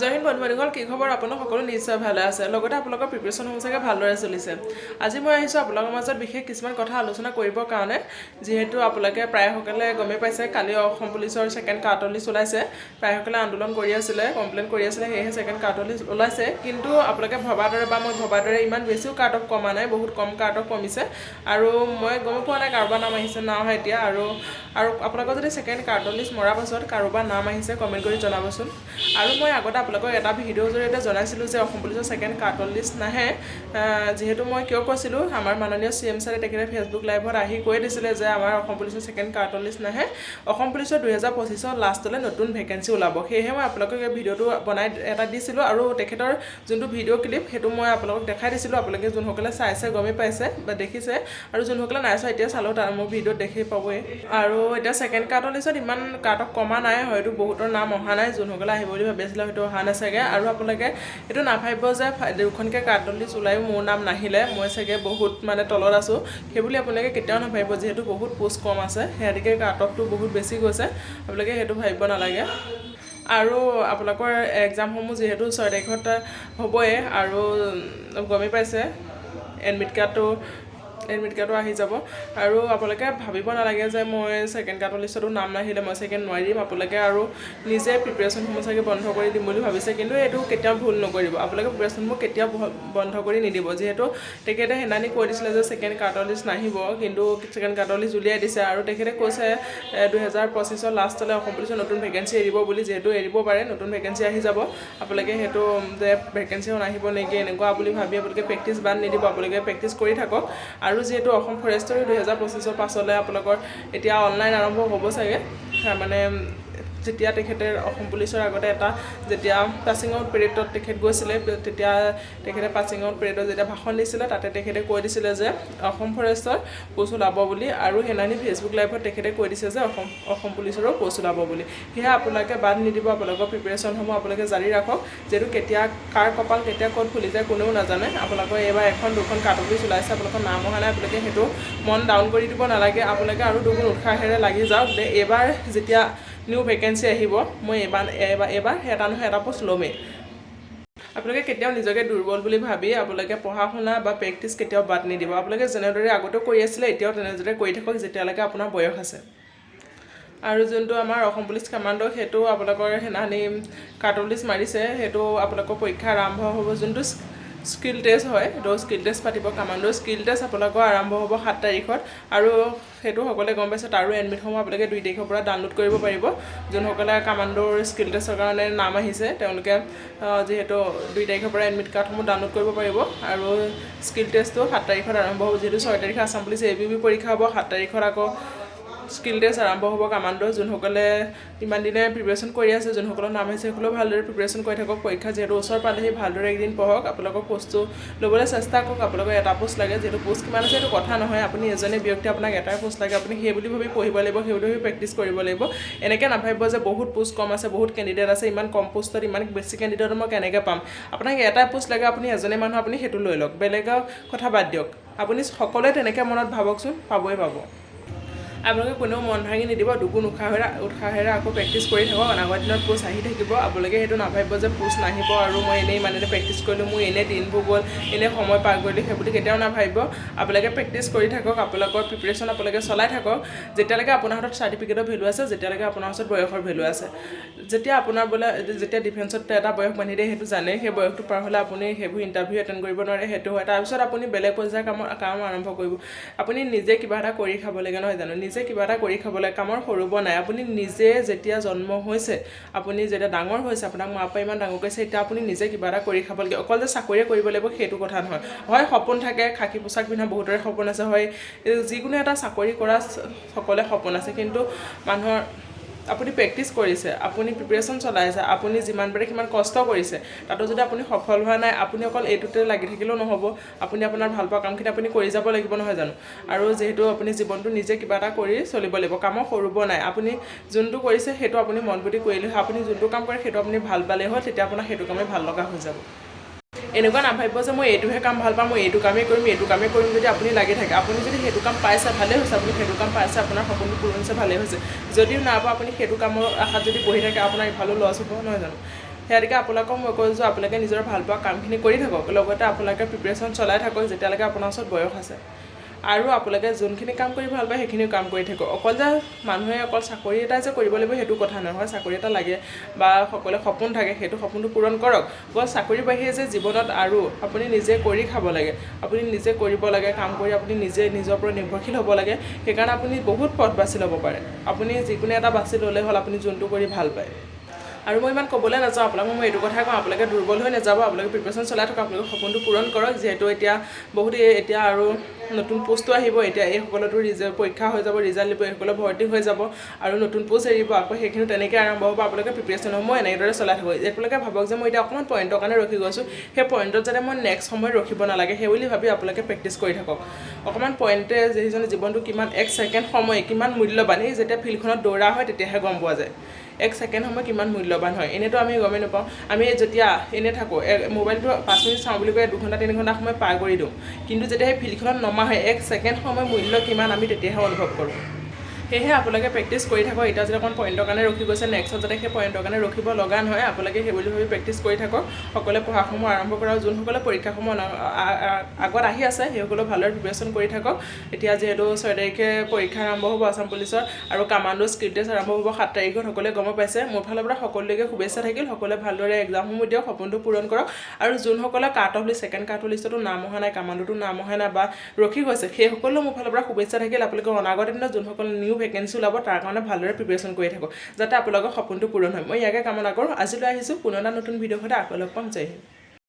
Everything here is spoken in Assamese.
জয় হিন্দ বন্ধুসকল, কি খবৰ? আপোনালোক সকলো নিশ্চয় ভালে আছে, লগতে আপোনালোকৰ প্ৰিপাৰেশ্যন সঁচাকৈ ভালদৰে চলিছে। আজি মই আহিছোঁ আপোনালোকৰ মাজত বিশেষ কিছুমান কথা আলোচনা কৰিবৰ কাৰণে, যিহেতু আপোনালোকে প্ৰায়সকলে গমেই পাইছে কালি অসম পুলিচৰ ছেকেণ্ড কাৰ্টন লিষ্ট ওলাইছে। প্ৰায়সকলে আন্দোলন কৰি আছিলে, কমপ্লেইন কৰি আছিলে, সেয়েহে ছেকেণ্ড কাৰ্টন লিষ্ট ওলাইছে। কিন্তু আপোনালোকে ভবাৰ দৰে বা মই ভবাৰ দৰে ইমান বেছিও কাৰ্ট অফ কমা নাই, বহুত কম কাৰ্ট অফ কমিছে। আৰু মই গম পোৱা নাই কাৰোবাৰ নাম আহিছে না অহা এতিয়া। আৰু আপোনালোকৰ যদি ছেকেণ্ড কাৰ্টন লিষ্ট মৰাৰ পাছত কাৰোবাৰ নাম আহিছে কমেণ্ট কৰি জনাবচোন। আৰু মই আগতে আপোনালোকক এটা ভিডিঅ'ৰ জৰিয়তে জনাইছিলোঁ যে অসম পুলিচৰ ছেকেণ্ড কাৰ্টন লিষ্ট নাহে। যিহেতু মই কিয় কৈছিলোঁ, আমাৰ মাননীয় CM ছাৰে তেখেতে ফেচবুক লাইভত আহি কৈ দিছিলে যে আমাৰ অসম পুলিচৰ ছেকেণ্ড কাৰ্টন লিষ্ট নাহে, অসম পুলিচৰ 2025 লাষ্টলৈ নতুন ভেকেঞ্চি ওলাব। সেয়েহে মই আপোনালোকক এই ভিডিঅ'টো বনাই এটা দিছিলোঁ, আৰু তেখেতৰ যোনটো ভিডিঅ' ক্লিপ সেইটো মই আপোনালোকক দেখাই দিছিলোঁ। আপোনালোকে যোনসকলে চাইছে গমেই পাইছে বা দেখিছে, আৰু যোনসকলে নাই চোৱা এতিয়া চালেও তাৰ মোৰ ভিডিঅ'ত দেখি পাবই। আৰু এতিয়া ছেকেণ্ড কাৰ্টন লিষ্টত ইমান কাৰ্ট অফ কমা নাই, হয়তো বহুতৰ নাম অহা নাই, যোনসকলে আহিব বুলি ভাবিছিলে হয়তো অহা নাচাগে। আৰু আপোনালোকে এইটো নাভাবিব যে দুখনকৈ কাৰ্টন লিষ্ট ওলায়ো মোৰ নাম নাহিলে, মই চাগে বহুত তলত আছোঁ, সেইবুলি আপোনালোকে কেতিয়াও নাভাবিব। যিহেতু বহুত পোষ্ট কম আছে, সেয়াদিকে কাৰ্ট অফটো বহুত বেছি গৈছে, আপোনালোকে সেইটো ভাবিব নালাগে। আৰু আপোনালোকৰ এক্সামসমূহ যিহেতু 6 তাৰিখত হ'বই, আৰু গমেই পাইছে এডমিট কাৰ্ডটো আহি যাব। আৰু আপোনালোকে ভাবিব নালাগে যে মই ছেকেণ্ড কাৰ্টন লিষ্টতো নাম নাহিলে মই চাগে নোৱাৰিম। আপোনালোকে আৰু নিজে প্ৰিপেৰেশ্যনসমূহ চাগে বন্ধ কৰি দিম বুলি ভাবিছে, কিন্তু এইটো কেতিয়াও ভুল নকৰিব। আপোনালোকে প্ৰিপেৰেশ্যনসমূহ কেতিয়াও বন্ধ কৰি নিদিব। যিহেতু তেখেতে সেইদিনানি কৈ দিছিলে যে ছেকেণ্ড কাৰ্টন লিষ্ট নাহিব, কিন্তু ছেকেণ্ড কাৰ্টন লিষ্ট উলিয়াই দিছে। আৰু তেখেতে কৈছে 2025 লাষ্টলৈ অসম পুলিচৰ নতুন ভেকেঞ্চি এৰিব বুলি। যিহেতু এৰিব পাৰে, নতুন ভেকেঞ্চি আহি যাব। আপোনালোকে সেইটো যে ভেকেঞ্চিও নাহিব নেকি এনেকুৱা বুলি ভাবি আপোনালোকে প্ৰেক্টিছ বাদ নিদিব, আপোনালোকে প্ৰেক্টিছ কৰি থাকক। আৰু যিহেতু অসম ফৰেষ্টৰ 2025 পাছলৈ আপোনালোকৰ এতিয়া অনলাইন আৰম্ভ হ'ব চাগে। যেতিয়া তেখেতে অসম পুলিচৰ আগতে যেতিয়া পাছিং আউট পেৰেডত তেখেত গৈছিলে, তেতিয়া তেখেতে পাছিং আউট পেৰেডত যেতিয়া ভাষণ দিছিলে, তাতে তেখেতে কৈ দিছিলে যে অসম ফৰেষ্টৰ পোষ্ট ওলাব বুলি। আৰু সেইদিনানি ফেচবুক লাইভত তেখেতে কৈ দিছে যে অসম পুলিচৰো পোষ্ট ওলাব বুলি। সেয়া আপোনালোকে বাদ নিদিব, আপোনালোকৰ প্ৰিপেৰেশ্যনসমূহ আপোনালোকে জাৰি ৰাখক। যিহেতু কেতিয়া কাৰ কপাল কেতিয়া ক'ত ফুলি যায় কোনেও নাজানে। আপোনালোকৰ এইবাৰ 1-2খন কাৰ্টন লিষ্ট ওলাইছে, আপোনালোকৰ নাম অহা নাই, আপোনালোকে সেইটো মন ডাউন কৰি দিব নালাগে। আপোনালোকে আৰু দুগুণ উৎসাহেৰে লাগি যাওক যে এইবাৰ যেতিয়া নিউ ভেকেঞ্চি আহিব, মই এইবাৰ এটা নহয় এটা পোষ্ট ল'মেই। আপোনালোকে কেতিয়াও নিজকে দুৰ্বল বুলি ভাবি আপোনালোকে পঢ়া শুনা বা প্ৰেক্টিছ কেতিয়াও বাদ নিদিব। আপোনালোকে যেনেদৰে আগতেও কৰি আছিলে এতিয়াও তেনেদৰে কৰি থাকক, যেতিয়ালৈকে আপোনাৰ বয়স আছে। আৰু যোনটো আমাৰ অসম পুলিচ কামাণ্ডো, সেইটো আপোনালোকৰ সেইদিনাখনি কাৰ্টন লিষ্ট মাৰিছে, সেইটো আপোনালোকৰ পৰীক্ষা আৰম্ভ হ'ব। যোনটো স্কিল টেষ্ট হয়, সেইটো স্কিল টেষ্ট পাতিব কামাণ্ডোৰ। স্কিল টেষ্ট আপোনালোকৰ আৰম্ভ হ'ব 7 তাৰিখত, আৰু সেইটো সকলোৱে গম পাইছে। তাৰো এডমিটসমূহ আপোনালোকে 2 তাৰিখৰ পৰা ডাউনলোড কৰিব পাৰিব। যোনসকলে কামাণ্ডোৰ স্কিল টেষ্টৰ কাৰণে নাম আহিছে, তেওঁলোকে যিহেতু 2 তাৰিখৰ পৰা এডমিট কাৰ্ডসমূহ ডাউনলোড কৰিব পাৰিব। আৰু স্কিল টেষ্টটো 7 তাৰিখত আৰম্ভ হ'ব। যিহেতু 6 তাৰিখে আছাম পুলিচ ABB পৰীক্ষা হ'ব, 7 তাৰিখত আকৌ স্কিল টেষ্ট আৰম্ভ হ'ব কামাণ্ডো। যোনসকলে ইমান দিনে প্ৰিপেৰেশ্যন কৰি আছে, যোনসকলৰ নাম আহিছে, সেইসকলেও ভালদৰে প্ৰিপেৰেশ্যন কৰি থাকক। পৰীক্ষা যিহেতু ওচৰ পালেহি, ভালদৰে একদিন পঢ়ক। আপোনালোকৰ পোষ্টটো ল'বলৈ চেষ্টা কৰক। আপোনালোকৰ এটা পোষ্ট লাগে, যিহেতু পোষ্ট কিমান আছে এইটো কথা নহয়। আপুনি এজনে ব্যক্তি, আপোনাক এটাই পোষ্ট লাগে, আপুনি সেই বুলি ভাবি পঢ়িব লাগিব, সেই বুলি ভাবি প্ৰেক্টিছ কৰিব লাগিব। এনেকৈ নাভাবিব যে বহুত পোষ্ট কম আছে, বহুত কেণ্ডিডেট আছে, ইমান কম পোষ্টত ইমান বেছি কেণ্ডিডেট মই কেনেকৈ পাম। আপোনাক এটাই পোষ্ট লাগে, আপুনি এজনে মানুহ, আপুনি সেইটো লৈ লওক, বেলেগৰ কথা বাদ দিয়ক। আপুনি সকলোৱে তেনেকৈ মনত ভাবকচোন, পাবই পাব। আপোনালোকে কোনেও মন ভাঙি নিদিব, দুগুণ উৎসাহেৰে আকৌ প্ৰেক্টিছ কৰি থাকক। আগৰ দিনত পোষ্ট আহি থাকিব। আপোনালোকে সেইটো নাভাবিব যে পোষ্ট নাহিব আৰু মই এনেই প্ৰেক্টিছ কৰিলোঁ, মোৰ এনেই দিনবোৰ গ'ল, এনেই সময় পাৰ কৰিলোঁ, সেইবুলি কেতিয়াও নাভাবিব। আপোনালোকে প্ৰেক্টিছ কৰি থাকক, আপোনালোকৰ প্ৰিপেৰেশ্যন আপোনালোকে চলাই থাকক, যেতিয়ালৈকে আপোনাৰ হাতত চাৰ্টিফিকেটৰ ভেলু আছে, যেতিয়ালৈকে আপোনাৰ ওচৰত বয়সৰ ভেলু আছে। যেতিয়া আপোনাৰ যেতিয়া ডিফেন্সত এটা বয়স বান্ধি দিয়ে, সেইটো জানে, সেই বয়সটো পাৰ হ'লে আপুনি সেইবোৰ ইণ্টাৰভিউ এটেণ্ড কৰিব নোৱাৰে, সেইটো হয়। তাৰপিছত আপুনি বেলেগ পৰ্যায়ৰ কাম আৰম্ভ কৰিব। আপুনি নিজে কিবা এটা কৰি খাব লাগে, নহয় জানো? নিজে কিবা এটা কৰি খাব লাগে, কামৰ সৰুব নাই। আপুনি নিজে যেতিয়া জন্ম হৈছে, আপুনি যেতিয়া ডাঙৰ হৈছে, আপোনাক মা পাপা ইমান ডাঙৰ কৰিছে, এতিয়া আপুনি নিজে কিবা এটা কৰি খাব লাগে। অকল যে চাকৰিয়ে কৰিব লাগিব সেইটো কথা নহয়। হয়, সপোন থাকে, খাকী পোছাক পিন্ধা বহুতৰে সপোন আছে, হয়, যিকোনো এটা চাকৰি কৰা সকলোৰে সপোন আছে। কিন্তু মানুহৰ আপুনি প্ৰেক্টিছ কৰিছে, আপুনি প্ৰিপেৰেশ্যন চলাইছে, আপুনি যিমান পাৰে সিমান কষ্ট কৰিছে, তাতো যদি আপুনি সফল হোৱা নাই, আপুনি অকল এইটোতে লাগি থাকিলেও নহ'ব। আপুনি আপোনাৰ ভাল পোৱা কামখিনি আপুনি কৰি যাব লাগিব, নহয় জানো? আৰু যিহেতু আপুনি জীৱনটো নিজে কিবা এটা কৰি চলিব লাগিব, কামৰ সৰুব নাই। আপুনি যোনটো কৰিছে সেইটো আপুনি মন পুতি কৰিলে, আপুনি যোনটো কাম কৰে সেইটো আপুনি ভাল পালেই হয়, তেতিয়া আপোনাৰ সেইটো কামেই ভাল লগা হৈ যাব। এনেকুৱা নাভাবিব যে মই এইটোহে কাম ভাল পাওঁ, মই এইটো কামেই কৰিম যদি আপুনি লাগি থাকে। আপুনি যদি সেইটো কাম পাইছে, ভালেই হৈছে, আপুনি সেইটো কাম পাইছে, আপোনাৰ সপোনটো পূৰণ হৈছে, ভালেই হৈছে। যদিও নাপায়, আপুনি সেইটো কামৰ আশাত যদি বহি থাকে, আপোনাৰ ইফালেও লছ হ'ব, নহয় জানো? সেয়ালৈকে আপোনালোকক মই কৈছোঁ আপোনালোকে নিজৰ ভালপোৱা কামখিনি কৰি থাকক লগতে আপোনালোকে প্ৰিপেৰেশ্যন চলাই থাকক যেতিয়ালৈকে আপোনাৰ ওচৰত বয়স আছে আৰু আপোনালোকে যোনখিনি কাম কৰি ভাল পায় সেইখিনিও কাম কৰি থাকক অকল যে মানুহে অকল চাকৰি এটা যে কৰিব লাগিব সেইটো কথা নহয় চাকৰি এটা লাগে বা সকলোৰে সপোন থাকে সেইটো সপোনটো পূৰণ কৰক অকল চাকৰিৰ বাহিৰে যে জীৱনত আৰু আপুনি নিজে কৰি খাব লাগে আপুনি নিজে কৰিব লাগে কাম কৰি আপুনি নিজে নিজৰ ওপৰত নিৰ্ভৰশীল হ'ব লাগে সেইকাৰণে আপুনি বহুত পথ বাছি ল'ব পাৰে আপুনি যিকোনো এটা বাছি ল'লে হ'ল আপুনি যোনটো কৰি ভাল পায় আৰু মই ইমান ক'বলৈ নাযাওঁ আপোনালোকক মই এইটো কথাই কওঁ আপোনালোকে দুৰ্বল হৈ নাযাব আপোনালোকে প্ৰিপেৰেশ্যন চলাই থাকক আপোনালোকৰ সপোনটো পূৰণ কৰক যিহেতু এতিয়া বহুত এতিয়া আৰু নতুন পোষ্টো আহিব এতিয়া এইসকলতো পৰীক্ষা হৈ যাব ৰিজাল্ট দিব এইসকলে ভৰ্তি হৈ যাব আৰু নতুন পোষ্ট এৰিব আকৌ সেইখিনি তেনেকৈ আৰম্ভ হ'ব আপোনালোকে প্ৰিপেৰেশ্যন হ'ব মই এনেদৰে চলাই থাকোঁ আপোনালোকে ভাবক যে মই এতিয়া অকণমান পইণ্টৰ কাৰণে ৰখি গৈছোঁ সেই পইণ্টত যাতে মই নেক্সট সময়ত ৰখিব নালাগে সেই বুলি ভাবি আপোনালোকে প্ৰেক্টিছ কৰি থাকক অকণমান পইণ্টে যিজনে জীৱনটো কিমান এক ছেকেণ্ড সময় কিমান মূল্যৱান সেই যেতিয়া ফিল্ডখনত দৌৰা হয় তেতিয়াহে গম পোৱা যায় এক ছেকেণ্ড সময় কিমান মূল্যৱান হয় এনেতো আমি গমেই নাপাওঁ আমি যেতিয়া এনে থাকোঁ মোবাইলটো 5 মিনিট চাওঁ বুলি কৈ 2 ঘণ্টা 3 ঘণ্টা সময় পাৰ কৰি দিওঁ কিন্তু যেতিয়া সেই ফিল্ডখনত নমা হয় এক ছেকেণ্ড সময় মূল্য কিমান আমি তেতিয়াহে অনুভৱ কৰোঁ সেয়েহে আপোনালোকে প্ৰেক্টিছ কৰি থাকক এতিয়া যদি অকণ পইণ্টৰ কাৰণে ৰখি গৈছে নেক্সটত যাতে সেই পইণ্টৰ কাৰণে ৰখিব লগা নহয় আপোনালোকে সেই বুলি ভাবি প্ৰেক্টিছ কৰি থাকক সকলোৱে পঢ়াসমূহ আৰম্ভ কৰা যোনসকলে পৰীক্ষাসমূহ আগত আহি আছে সেইসকলেও ভালদৰে প্ৰিপেৰেশ্যন কৰি থাকক এতিয়া যিহেতু 6 তাৰিখে পৰীক্ষা আৰম্ভ হ'ব আছাম পুলিচৰ আৰু কামাণ্ডো স্কিল টেষ্ট আৰম্ভ হ'ব 7 তাৰিখত সকলোৱে গম পাইছে মোৰ ফালৰ পৰা সকলোলৈকে শুভেচ্ছা থাকিল সকলোৱে ভালদৰে এক্সামসমূহ দিয়ক সপোনটো পূৰণ কৰক আৰু যোনসকলে cut off list second cut off লিষ্টতো নাম অহা নাই কামাণ্ডোতো নাম অহা নাই বা ৰখি গৈছে সেইসকলেও মোৰ ফালৰ পৰা শুভেচ্ছা থাকিল আপোনালোকে অনাগত দিনত যোনসকল নিউ ভেকেঞ্চি ওলাব তাৰ কাৰণে ভালদৰে প্ৰিপেৰেশ্যন কৰি থাকক যাতে আপোনালোকৰ সপোনটো পূৰণ হয় মই ইয়াকে কামনা কৰোঁ আজিলৈ আহিছোঁ পুনৰ এটা নতুন ভিডিঅ'ৰ সৈতে আকৌ লগ পাম জয় হিন্দ